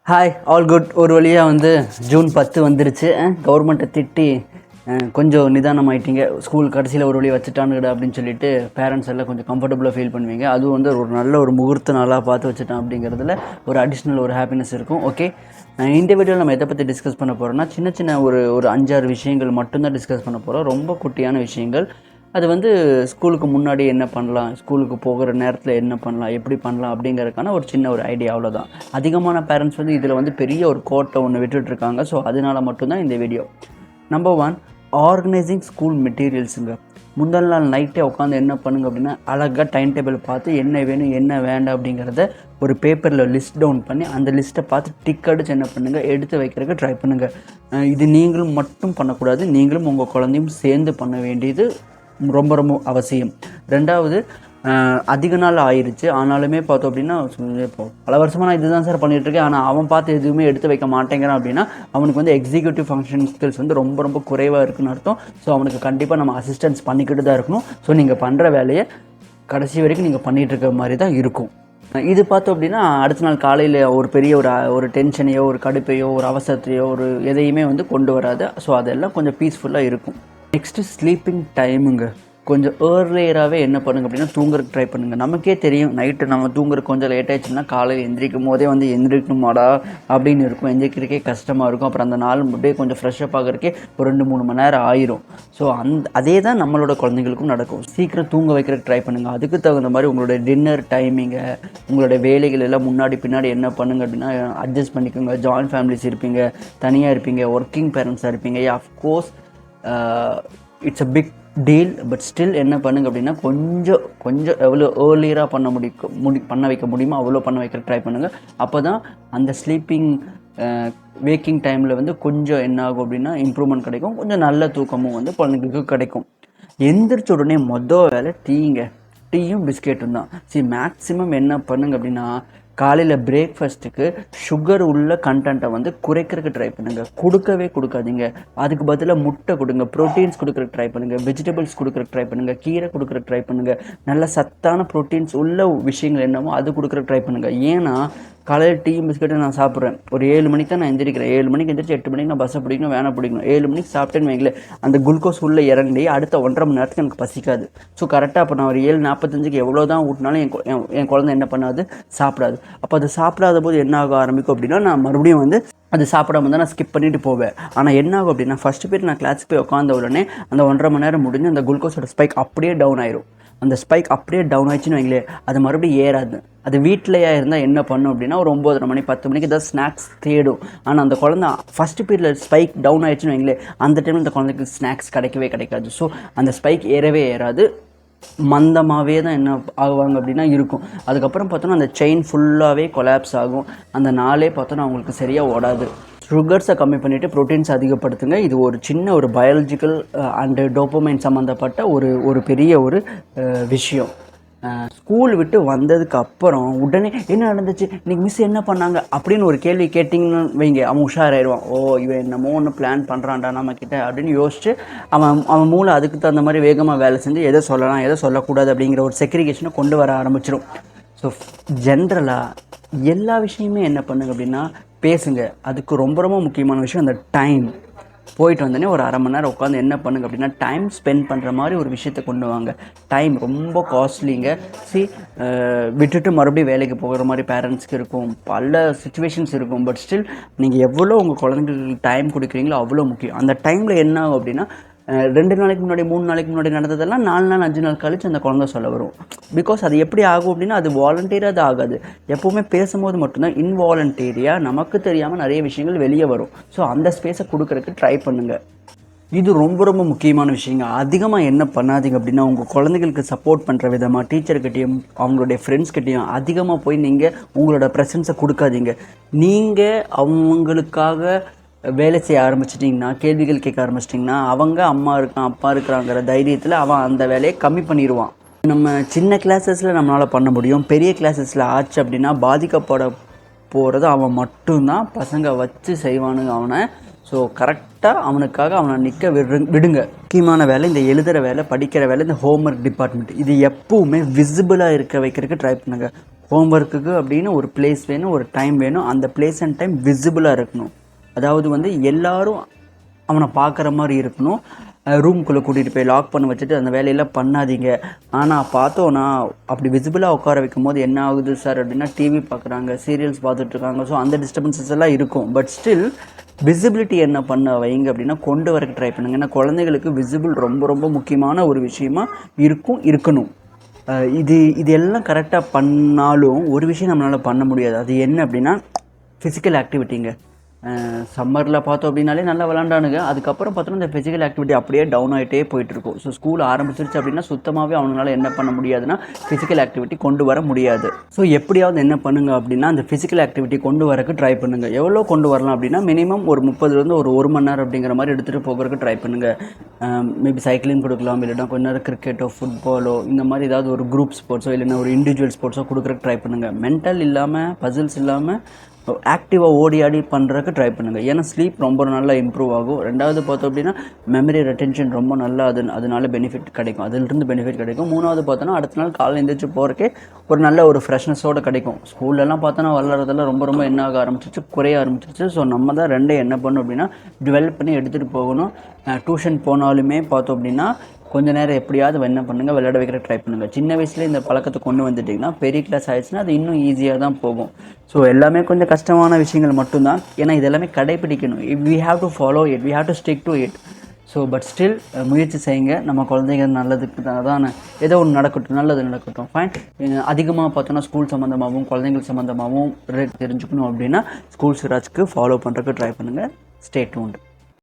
Hi all good. ஒரு வழியாக June 10 வந்துருச்சு. கவர்மெண்ட்டை திட்டி கொஞ்சம் நிதானமாயிட்டீங்க. ஸ்கூல் கடைசியில் ஒரு வழியாக வச்சுட்டானுங்கடா அப்படின்னு சொல்லிட்டு பேரண்ட்ஸ் எல்லாம் கொஞ்சம் கம்ஃபர்டபுளாக ஃபீல் பண்ணுவீங்க. அதுவும் ஒரு நல்ல ஒரு முகூர்த்த நாளாக பார்த்து வச்சுட்டான் அப்படிங்கிறதுல ஒரு அடிஷ்னல் ஒரு ஹாப்பினஸ் இருக்கும். ஓகே, இந்த வீடியோவில் நம்ம எதை பற்றி டிஸ்கஸ் பண்ண போகிறோம்னா சின்ன ஒரு 5-6 விஷயங்கள் மட்டும்தான் டிஸ்கஸ் பண்ண போகிறோம். ரொம்ப குட்டியான விஷயங்கள். அது ஸ்கூலுக்கு முன்னாடி என்ன பண்ணலாம், ஸ்கூலுக்கு போகிற நேரத்தில் என்ன பண்ணலாம், எப்படி பண்ணலாம் அப்படிங்கிறதுக்கான ஒரு சின்ன ஒரு ஐடியா, அவ்வளோதான். அதிகமான பேரண்ட்ஸ் இதில் பெரிய ஒரு கோட்டை ஒன்று விட்டுட்ருக்காங்க. ஸோ அதனால் மட்டும்தான் இந்த வீடியோ. நம்பர் 1, ஆர்கனைசிங் ஸ்கூல் மெட்டீரியல்ஸுங்க. முந்தல் நாள் நைட்டே உட்காந்து என்ன பண்ணுங்க அப்படின்னா அழகாக டைம் டேபிள் பார்த்து என்ன வேணும் என்ன வேண்டாம் அப்படிங்கிறத ஒரு பேப்பரில் லிஸ்ட் டவுன் பண்ணி அந்த லிஸ்ட்டை பார்த்து டிக் அடிச்சு என்ன பண்ணுங்கள், எடுத்து வைக்கிறதுக்கு ட்ரை பண்ணுங்கள். இது நீங்களும் மட்டும் பண்ணக்கூடாது, நீங்களும் உங்கள் குழந்தையும் சேர்ந்து பண்ண வேண்டியது ரொம்ப ரொம்ப அவசியம். ரெண்டாவது, அதிக நாள் ஆயிடுச்சு ஆனாலுமே பார்த்தோம் அப்படின்னா இப்போ பல வருஷமாக நான் இதுதான் சார் பண்ணிகிட்ருக்கேன், ஆனால் அவன் பார்த்து எதுவுமே எடுத்து வைக்க மாட்டேங்கிறான் அப்படின்னா அவனுக்கு எக்ஸிக்யூட்டிவ் ஃபங்க்ஷன் ஸ்கில்ஸ் ரொம்ப ரொம்ப குறைவாக இருக்குன்னு அர்த்தம். ஸோ அவனுக்கு கண்டிப்பாக நம்ம அசிஸ்டன்ஸ் பண்ணிக்கிட்டு தான் இருக்கணும். ஸோ நீங்கள் பண்ணுற வேலையை கடைசி வரைக்கும் நீங்கள் பண்ணிகிட்ருக்க மாதிரி தான் இருக்கும். இது பார்த்தோம் அப்படின்னா அடுத்த நாள் காலையில் ஒரு பெரிய ஒரு டென்ஷனையோ ஒரு கடுப்பையோ ஒரு அவசரத்தையோ ஒரு எதையுமே கொண்டு வராது. ஸோ அதெல்லாம் கொஞ்சம் பீஸ்ஃபுல்லாக இருக்கும். நெக்ஸ்ட்டு ஸ்லீப்பிங் டைமுங்க. கொஞ்சம் ஏர்லியராகவே என்ன பண்ணுங்க அப்படின்னா தூங்குறதுக்கு ட்ரை பண்ணுங்கள். நமக்கே தெரியும் நைட்டு நம்ம தூங்குறதுக்கு கொஞ்சம் லேட் ஆகிடுச்சுன்னா காலையில் எந்திரிக்கும் போதே எந்திரிக்கணுமாடா அப்படின்னு இருக்கும். எந்திரிக்கிறதுக்கே கஷ்டமாக இருக்கும். அப்புறம் அந்த நாள் அப்படியே கொஞ்சம் ஃப்ரெஷ்ஷப் ஆகிறதுக்கே ஒரு 2-3 மணி நேரம் ஆயிரும். ஸோ அதே தான் நம்மளோட குழந்தைங்களுக்கும் நடக்கும். சீக்கிரம் தூங்க வைக்கிறதுக்கு ட்ரை பண்ணுங்கள். அதுக்கு தகுந்த மாதிரி உங்களுடைய டின்னர் டைமிங்கை உங்களுடைய வேலைகள் எல்லாம் முன்னாடி பின்னாடி என்ன பண்ணுங்க அப்படின்னா அட்ஜஸ்ட் பண்ணிக்கோங்க. ஜாயின்ட் ஃபேமிலிஸ் இருப்பீங்க, தனியாக இருப்பீங்க, ஒர்க்கிங் பேரண்ட்ஸாக இருப்பீங்க. Of course it's a big deal. But still என்ன பண்ணுங்க அப்படின்னா கொஞ்சம் எவ்வளோ ஏர்லியராக பண்ண வைக்க முடியுமோ அவ்வளோ பண்ண வைக்க ட்ரை பண்ணுங்கள். அப்போ தான் அந்த ஸ்லீப்பிங் வேக்கிங் டைமில் கொஞ்சம் என்ன ஆகும் அப்படின்னா இம்ப்ரூவ்மெண்ட் கிடைக்கும். கொஞ்சம் நல்ல தூக்கமும் குழந்தைங்களுக்கு கிடைக்கும். எந்திரிச்ச உடனே வேலை டீயும் பிஸ்கெட்டும் தான். மேக்ஸிமம் என்ன பண்ணுங்க அப்படின்னா காலையில் பிரேக்ஃபாஸ்ட்டுக்கு சுகர் உள்ள கண்டென்ட்டை குறைக்கிறதுக்கு ட்ரை பண்ணுங்கள். கொடுக்காதீங்க. அதுக்கு பதிலாக முட்டை கொடுங்க, ப்ரோட்டீன்ஸ் கொடுக்குறதுக்கு ட்ரை பண்ணுங்கள், வெஜிடபிள்ஸ் கொடுக்குறதுக்கு ட்ரை பண்ணுங்கள், கீரை கொடுக்குறதுக்கு ட்ரை பண்ணுங்கள். நல்ல சத்தான ப்ரோட்டீன்ஸ் உள்ள விஷயங்கள் என்னமோ அது கொடுக்குறதுக்கு ட்ரை பண்ணுங்கள். ஏன்னா காலையில் டீ பிஸ்கெட்டை நான் சாப்பிட்றேன், ஒரு 7 மணிக்கு தான் நான் எந்திரிக்கிறேன். 7 மணிக்கு எந்திரிச்சு 8 மணிக்கு நான் பஸ்ஸை பிடிக்கணும், வேனை பிடிக்கணும். 7 மணிக்கு சாப்பிட்டேன்னு வைங்களேன், அந்த குளுக்கோஸ் உள்ளே இறங்கி அடுத்த 1.5 மணி நேரத்துக்கு எனக்கு பசிக்காது. ஸோ கரெக்டாக அப்போ நான் ஒரு 7:45க்கு எவ்வளோ தான் ஊட்டினாலும் என் குழந்தை என்ன பண்ணாது, சாப்பிடாது. அப்போ அது சாப்பிடாத போது என்ன ஆக ஆரம்பிக்கும் அப்படின்னா நான் மறுபடியும் அது சாப்பிடாம தான் நான் ஸ்கிப் பண்ணிட்டு போவேன். ஆனால் என்ன ஆகும் அப்படின்னா ஃபஸ்ட்டு பீரியட் நான் கிளாஸுக்கு போய் உட்காந்த உடனே அந்த 1.5 மணி நேரம் முடிஞ்சு அந்த குளுக்கோஸோட ஸ்பைக் அப்படியே டவுன் ஆயிரும். அந்த ஸ்பைக் அப்படியே டவுன் ஆயிடுச்சுன்னு வைங்களேன், அது மறுபடியும் ஏறாது. அது வீட்டிலையா இருந்தால் என்ன பண்ணும் அப்படின்னா ஒரு 9:30 மணி 10 மணிக்கு ஏதாவது ஸ்நாக்ஸ் தேடும். ஆனால் அந்த குழந்தை ஃபஸ்ட்டு பீரியடில் ஸ்பைக் டவுன் ஆயிடுச்சுன்னு வைங்களேன், அந்த டைமில் அந்த குழந்தைக்கு ஸ்நாக்ஸ் கிடைக்காது. ஸோ அந்த ஸ்பைக் ஏறாது, மந்தமாகவே தான் என்ன ஆகுவாங்க அப்படின்னா இருக்கும். அதுக்கப்புறம் பார்த்தோன்னா அந்த செயின் ஃபுல்லாகவே கொலாப்ஸ் ஆகும். அந்த நாளே பார்த்தோன்னா அவங்களுக்கு சரியாக ஓடாது. சுகர்ஸை கம்மி பண்ணிவிட்டு ப்ரோட்டீன்ஸ் அதிகப்படுத்துங்க. இது ஒரு சின்ன ஒரு பயாலஜிக்கல் அண்டு டோப்பமைன் சம்மந்தப்பட்ட ஒரு பெரிய ஒரு விஷயம். ஸ்கூல் விட்டு வந்ததுக்கு அப்புறம் உடனே என்ன நடந்துச்சு, இன்றைக்கி மிஸ் என்ன பண்ணாங்க அப்படின்னு ஒரு கேள்வி கேட்டிங்கன்னு வைங்க, அவன் உஷாராயிடுவான். இவன் என்னமோ ஒன்று பிளான் பண்ணுறான்டா நம்மக்கிட்ட அப்படின்னு யோசிச்சு அவன் மூளை அதுக்கு தகுந்த மாதிரி வேகமாக வேலை செஞ்சு எதை சொல்லலாம் எதை சொல்லக்கூடாது அப்படிங்கிற ஒரு செக்ரிகேஷனை கொண்டு வர ஆரம்பிச்சிடும். ஸோ ஜென்ரலாக எல்லா விஷயமே என்ன பண்ணுங்க அப்படின்னா பேசுங்க. அதுக்கு ரொம்ப ரொம்ப முக்கியமான விஷயம் அந்த டைம். போயிட்டு வந்தோடனே ஒரு 1/2 மணி நேரம் உட்காந்து என்ன பண்ணுங்க அப்படின்னா டைம் ஸ்பெண்ட் பண்ணுற மாதிரி ஒரு விஷயத்தை கொண்டு வாங்க. டைம் ரொம்ப காஸ்ட்லிங்க. விட்டுட்டு மறுபடியும் வேலைக்கு போகிற மாதிரி பேரண்ட்ஸ்க்கு இருக்கும், பல சுச்சுவேஷன்ஸ் இருக்கும். பட் ஸ்டில் நீங்கள் எவ்வளோ உங்கள் குழந்தைங்களுக்கு டைம் கொடுக்குறீங்களோ அவ்வளோ முக்கியம். அந்த டைமில் என்ன ஆகும் அப்படின்னா 2 நாளைக்கு முன்னாடி 3 நாளைக்கு முன்னாடி நடந்ததெல்லாம் 4 நாள் 5 நாள் கழிச்சு அந்த குழந்தை சொல்ல வரும். பிகாஸ் அது எப்படி ஆகும் அப்படின்னா அது வாலண்டியராக அது ஆகாது. எப்போவுமே பேசும்போது மட்டும்தான் இன்வாலண்டியரியாக நமக்கு தெரியாமல் நிறைய விஷயங்கள் வெளியே வரும். ஸோ அந்த ஸ்பேஸை கொடுக்குறதுக்கு ட்ரை பண்ணுங்கள். இது ரொம்ப ரொம்ப முக்கியமான விஷயங்க. அதிகமாக என்ன பண்ணாதீங்க அப்படின்னா உங்கள் குழந்தைகளுக்கு சப்போர்ட் பண்ணுற விதமாக டீச்சர்கிட்டையும் அவங்களுடைய ஃப்ரெண்ட்ஸ்கிட்டையும் அதிகமாக போய் நீங்கள் உங்களோட ப்ரெசன்ஸை கொடுக்காதீங்க. நீங்கள் அவங்களுக்காக வேலை செய்ய ஆரம்பிச்சிட்டிங்கன்னா, கேள்விகள் கேட்க ஆரம்பிச்சிட்டிங்கன்னா அவங்க அம்மா இருக்கான் அப்பா இருக்கிறாங்கிற தைரியத்தில் அவன் அந்த வேலையை கம்மி பண்ணிடுவான். நம்ம சின்ன கிளாஸஸில் நம்மளால் பண்ண முடியும். பெரிய கிளாஸஸில் ஆச்சு அப்படின்னா பாதிக்கப்பட போகிறது அவன் மட்டும்தான். பசங்க வச்சு செய்வானுங்க அவனை. ஸோ கரெக்டாக அவனுக்காக அவனை நிற்க விடுங்க. முக்கியமான வேலை இந்த எழுதுகிற வேலை, படிக்கிற வேலை, இந்த ஹோம்ஒர்க் டிபார்ட்மெண்ட், இது எப்போவுமே விசிபிளாக இருக்க வைக்கிறதுக்கு ட்ரை பண்ணுங்கள். ஹோம்ஒர்க்குக்கு அப்படின்னு ஒரு பிளேஸ் வேணும், ஒரு டைம் வேணும். அந்த பிளேஸ் அண்ட் டைம் விசிபிளாக இருக்கணும். அதாவது வந்து எல்லாரும் அவனை பார்க்குற மாதிரி இருக்கணும். ரூம்குள்ளே கூட்டிகிட்டு போய் லாக் பண்ண வச்சுட்டு அந்த வேலையெல்லாம் பண்ணாதீங்க. ஆனால் பார்த்தோன்னா அப்படி விசிபிளாக உட்கார வைக்கும் போது என்ன ஆகுது சார் அப்படின்னா, டிவி பார்க்குறாங்க, சீரியல்ஸ் பார்த்துட்ருக்காங்க. ஸோ அந்த டிஸ்டர்பன்சஸ் எல்லாம் இருக்கும். பட் ஸ்டில் விசிபிலிட்டி என்ன பண்ண வைங்க அப்படின்னா கொண்டு வரக்கு ட்ரை பண்ணுங்கள். ஏன்னா குழந்தைகளுக்கு விசிபிள் ரொம்ப ரொம்ப முக்கியமான ஒரு விஷயமா இருக்கணும். இது எல்லாம் கரெக்டாக பண்ணாலும் ஒரு விஷயம் நம்மளால் பண்ண முடியாது. அது என்ன அப்படின்னா ஃபிசிக்கல் ஆக்டிவிட்டிங்க. சம்மரில் பார்த்தோம் அப்படின்னாலே நல்லா விளாண்டானுங்க. அதுக்கப்புறம் பார்த்தோன்னா இந்த ஃபிசிக்கல் ஆக்டிவிட்டி அப்படியே டவுன் ஆகிட்டே போயிட்டுருக்கும். ஸோ ஸ்கூல் ஆரம்பிச்சிருச்சு அப்படின்னா சுத்தமாகவே அவங்களால என்ன பண்ண முடியாதுன்னா ஃபிசிக்கல் ஆக்டிவிட்டி கொண்டு வர முடியாது. ஸோ எப்படியாவது என்ன பண்ணுங்க அப்படின்னா அந்த ஃபிசிக்கல் ஆக்டிவிட்டி கொண்டு வரக்கு ட்ரை பண்ணுங்கள். எவ்வளோ கொண்டு வரலாம் அப்படின்னா மினிமம் ஒரு 30லேருந்து ஒரு மணி நேரம் அப்படிங்கிற மாதிரி எடுத்துகிட்டு போகிறதுக்கு ட்ரை பண்ணுங்கள். மேபி சைக்கிளிங் கொடுக்கலாம், இல்லைன்னா கொஞ்ச நேரம் கிரிக்கெட்டோ ஃபுட்பாலோ இந்த மாதிரி ஏதாவது ஒரு குரூப் ஸ்போர்ட்ஸோ இல்லைன்னா ஒரு இண்டிவிஜுவல் ஸ்போர்ட்ஸோ கொடுக்குறக்கு ட்ரை பண்ணுங்கள். மென்டல் இல்லாமல் பசில்ஸ் இல்லாமல் ஆக்டிவாக ஓடி ஆடி பண்ணுறதுக்கு ட்ரை பண்ணுங்கள். ஏன்னா ஸ்லீப் ரொம்ப நல்லா இம்ப்ரூவ் ஆகும். ரெண்டாவது பார்த்தோம் அப்படின்னா மெமரி ரெட்டென்ஷன் ரொம்ப நல்லா அதனால பெனிஃபிட் கிடைக்கும், அதிலிருந்து பெனிஃபிட் கிடைக்கும். மூணாவது பார்த்தோன்னா அடுத்த நாள் காலையில் எழுந்திரிச்சு போகிறக்கே ஒரு நல்ல ஒரு ஃப்ரெஷ்னஸோடு கிடைக்கும். ஸ்கூல்லலாம் பார்த்தோன்னா வளர்கிறதெல்லாம் ரொம்ப ரொம்ப என்ன ஆக ஆரம்பிச்சிச்சு, குறைய ஆரம்பிச்சிருச்சு. ஸோ நம்ம தான் ரெண்டே என்ன பண்ணணும் அப்படின்னா டெவலப் பண்ணி எடுத்துகிட்டு போகணும். டியூஷன் போனாலுமே பார்த்தோம் அப்படின்னா கொஞ்சம் நேரம் எப்படியாவது என்ன பண்ணுங்கள், விளையாட வைக்கிற ட்ரை பண்ணுங்கள். சின்ன வயசுலேயே இந்த பழக்கத்தை கொண்டு வந்துட்டிங்கன்னா பெரிய கிளாஸ் ஆயிடுச்சுன்னா அது இன்னும் ஈஸியாக தான் போகும். ஸோ எல்லாமே கொஞ்சம் கஷ்டமான விஷயங்கள் மட்டும்தான். ஏன்னா இதெல்லாமே கடைப்பிடிக்கணும். We have to follow it, we have to stick to it. So but still முயற்சி செய்யுங்க. நம்ம குழந்தைங்க நல்லதுக்கு தான் ஏதோ ஒன்று நடக்கட்டும், நல்லது நடக்கட்டும், ஃபைன். அதிகமாக பார்த்தோன்னா ஸ்கூல் சம்மந்தமாகவும் குழந்தைங்கள் சம்மந்தமாகவும் தெரிஞ்சுக்கணும் அப்படின்னா ஸ்கூல் சிராஜ்க்கு ஃபாலோ பண்ணுறதுக்கு ட்ரை பண்ணுங்கள். Stay tuned.